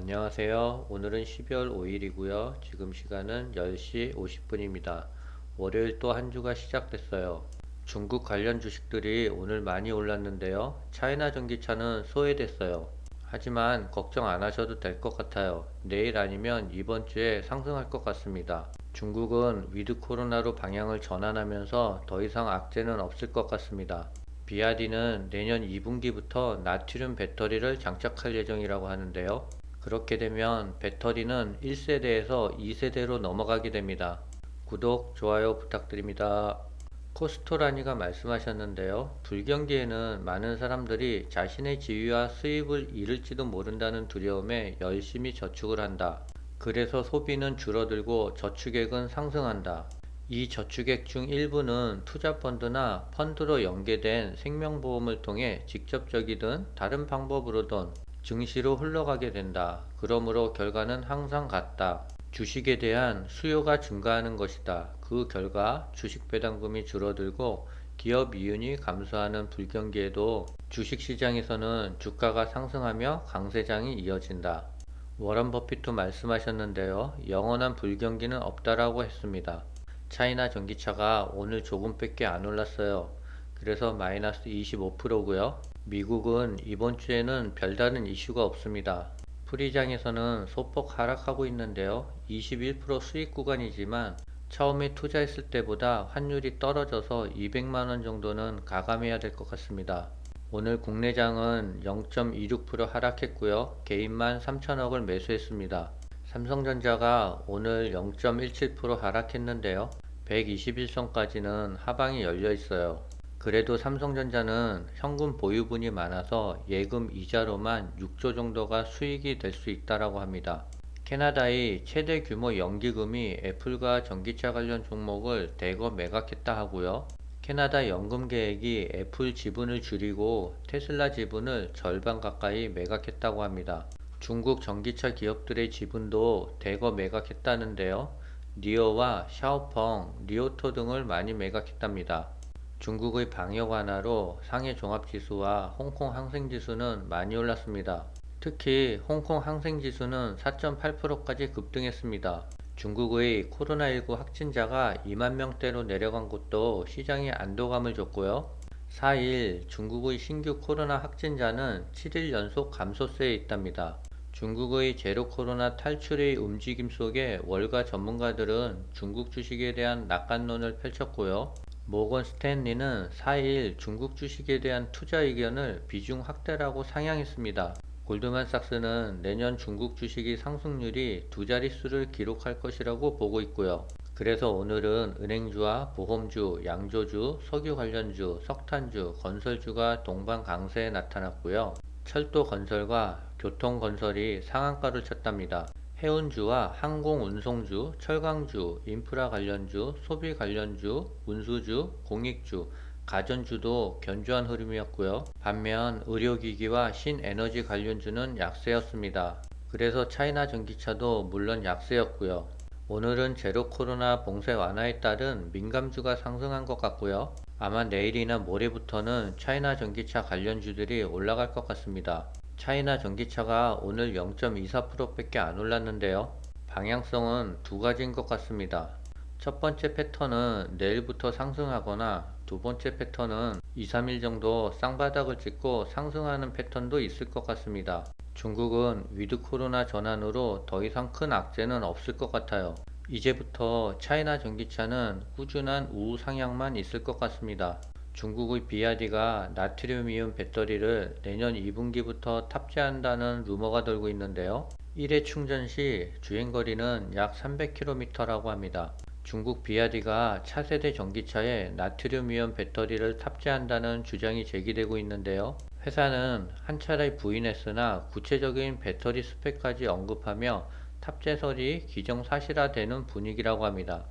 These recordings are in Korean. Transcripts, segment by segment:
안녕하세요. 오늘은 12월 5일이고요. 지금 시간은 10시 50분입니다. 월요일 또 한 주가 시작됐어요. 중국 관련 주식들이 오늘 많이 올랐는데요. 차이나 전기차는 소외됐어요. 하지만 걱정 안 하셔도 될 것 같아요. 내일 아니면 이번 주에 상승할 것 같습니다. 중국은 위드 코로나로 방향을 전환하면서 더 이상 악재는 없을 것 같습니다. 비아디는 내년 2분기부터 나트륨 배터리를 장착할 예정이라고 하는데요. 그렇게 되면 배터리는 1세대에서 2세대로 넘어가게 됩니다. 구독, 좋아요 부탁드립니다. 코스토라니가 말씀하셨는데요. 불경기에는 많은 사람들이 자신의 지위와 수입을 잃을지도 모른다는 두려움에 열심히 저축을 한다. 그래서 소비는 줄어들고 저축액은 상승한다. 이 저축액 중 일부는 투자펀드나 펀드로 연계된 생명보험을 통해 직접적이든 다른 방법으로든 증시로 흘러가게 된다. 그러므로 결과는 항상 같다. 주식에 대한 수요가 증가하는 것이다. 그 결과 주식 배당금이 줄어들고 기업 이윤이 감소하는 불경기에도 주식시장에서는 주가가 상승하며 강세장이 이어진다. 워런 버핏도 말씀하셨는데요. 영원한 불경기는 없다라고 했습니다. 차이나 전기차가 오늘 조금밖에 안 올랐어요. 그래서 마이너스 25%고요. 미국은 이번 주에는 별다른 이슈가 없습니다. 프리장에서는 소폭 하락하고 있는데요. 21% 수익 구간이지만 처음에 투자했을 때보다 환율이 떨어져서 200만원 정도는 가감해야 될 것 같습니다. 오늘 국내장은 0.26% 하락했고요. 개인만 3천억을 매수했습니다. 삼성전자가 오늘 0.17% 하락했는데요. 121선까지는 하방이 열려 있어요. 그래도 삼성전자는 현금 보유분이 많아서 예금 이자로만 6조 정도가 수익이 될 수 있다고 합니다. 캐나다의 최대 규모 연기금이 애플과 전기차 관련 종목을 대거 매각했다 하고요. 캐나다 연금 계획이 애플 지분을 줄이고 테슬라 지분을 절반 가까이 매각했다고 합니다. 중국 전기차 기업들의 지분도 대거 매각했다는데요. 니오와 샤오펑, 리오토 등을 많이 매각했답니다. 중국의 방역 완화로 상해 종합지수와 홍콩 항생지수는 많이 올랐습니다. 특히 홍콩 항생지수는 4.8%까지 급등했습니다. 중국의 코로나19 확진자가 2만 명대로 내려간 것도 시장에 안도감을 줬고요. 4일 중국의 신규 코로나 확진자는 7일 연속 감소세에 있답니다. 중국의 제로 코로나 탈출의 움직임 속에 월가 전문가들은 중국 주식에 대한 낙관론을 펼쳤고요. 모건 스탠리는 4일 중국 주식에 대한 투자 의견을 비중 확대라고 상향했습니다. 골드만삭스는 내년 중국 주식의 상승률이 두 자릿수를 기록할 것이라고 보고 있고요. 그래서 오늘은 은행주와 보험주, 양조주, 석유 관련주, 석탄주, 건설주가 동반 강세에 나타났고요. 철도 건설과 교통 건설이 상한가를 쳤답니다. 해운주와 항공운송주, 철강주, 인프라 관련주, 소비 관련주, 운수주, 공익주, 가전주도 견조한 흐름이었고요. 반면 의료기기와 신에너지 관련주는 약세였습니다. 그래서 차이나 전기차도 물론 약세였고요. 오늘은 제로 코로나 봉쇄 완화에 따른 민감주가 상승한 것 같고요. 아마 내일이나 모레부터는 차이나 전기차 관련주들이 올라갈 것 같습니다. 차이나 전기차가 오늘 0.24%밖에 안 올랐는데요. 방향성은 두 가지인 것 같습니다. 첫 번째 패턴은 내일부터 상승하거나 두 번째 패턴은 2, 3일 정도 쌍바닥을 찍고 상승하는 패턴도 있을 것 같습니다. 중국은 위드 코로나 전환으로 더 이상 큰 악재는 없을 것 같아요. 이제부터 차이나 전기차는 꾸준한 우상향만 있을 것 같습니다. 중국의 비아디가 나트륨이온 배터리를 내년 2분기부터 탑재한다는 루머가 돌고 있는데요. 1회 충전 시 주행거리는 약 300km라고 합니다. 중국 비아디가 차세대 전기차에 나트륨이온 배터리를 탑재한다는 주장이 제기되고 있는데요. 회사는 한 차례 부인했으나 구체적인 배터리 스펙까지 언급하며 탑재설이 기정사실화되는 분위기라고 합니다.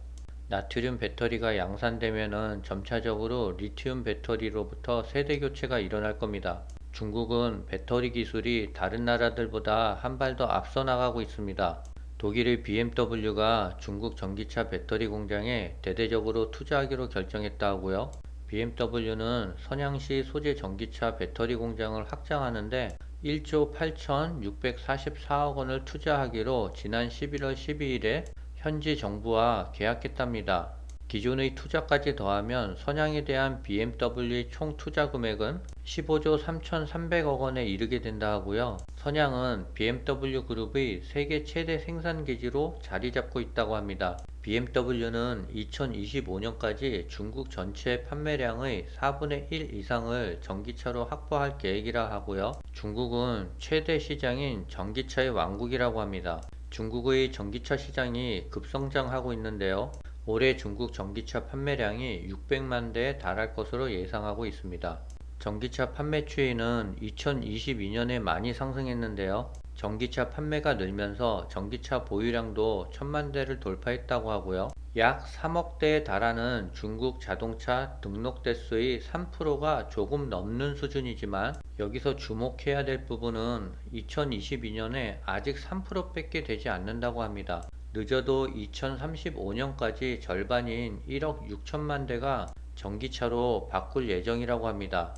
나트륨 배터리가 양산되면은 점차적으로 리튬 배터리로부터 세대 교체가 일어날 겁니다. 중국은 배터리 기술이 다른 나라들보다 한 발 더 앞서 나가고 있습니다. 독일의 BMW가 중국 전기차 배터리 공장에 대대적으로 투자하기로 결정했다 하고요. BMW는 선양시 소재 전기차 배터리 공장을 확장하는데 1조 8,644억 원을 투자하기로 지난 11월 12일에 현지 정부와 계약했답니다. 기존의 투자까지 더하면 선양에 대한 BMW의 총 투자 금액은 15조 3,300억 원에 이르게 된다 하고요. 선양은 BMW 그룹의 세계 최대 생산 기지로 자리 잡고 있다고 합니다. BMW는 2025년까지 중국 전체 판매량의 4분의 1 이상을 전기차로 확보할 계획이라 하고요. 중국은 최대 시장인 전기차의 왕국이라고 합니다. 중국의 전기차 시장이 급성장하고 있는데요. 올해 중국 전기차 판매량이 600만 대에 달할 것으로 예상하고 있습니다. 전기차 판매 추이는 2022년에 많이 상승했는데요. 전기차 판매가 늘면서 전기차 보유량도 1000만 대를 돌파했다고 하고요. 약 3억 대에 달하는 중국 자동차 등록 대수의 3%가 조금 넘는 수준이지만 여기서 주목해야 될 부분은 2022년에 아직 3%밖에 되지 않는다고 합니다. 늦어도 2035년까지 절반인 1억 6천만 대가 전기차로 바꿀 예정이라고 합니다.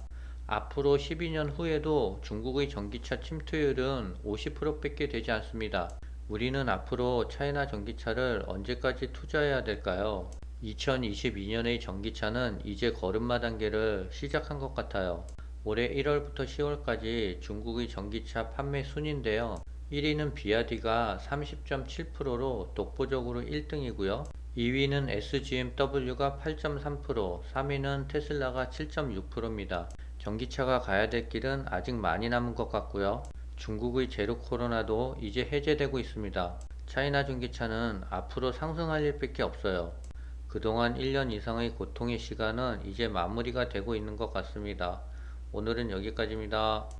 앞으로 12년 후에도 중국의 전기차 침투율은 50%밖에 되지 않습니다. 우리는 앞으로 차이나 전기차를 언제까지 투자해야 될까요? 2022년의 전기차는 이제 걸음마 단계를 시작한 것 같아요. 올해 1월부터 10월까지 중국의 전기차 판매 순인데요. 1위는 비아디가 30.7%로 독보적으로 1등이고요. 2위는 SGMW가 8.3%, 3위는 테슬라가 7.6%입니다. 전기차가 가야 될 길은 아직 많이 남은 것 같고요. 중국의 제로 코로나도 이제 해제되고 있습니다. 차이나 전기차는 앞으로 상승할 일밖에 없어요. 그동안 1년 이상의 고통의 시간은 이제 마무리가 되고 있는 것 같습니다. 오늘은 여기까지입니다.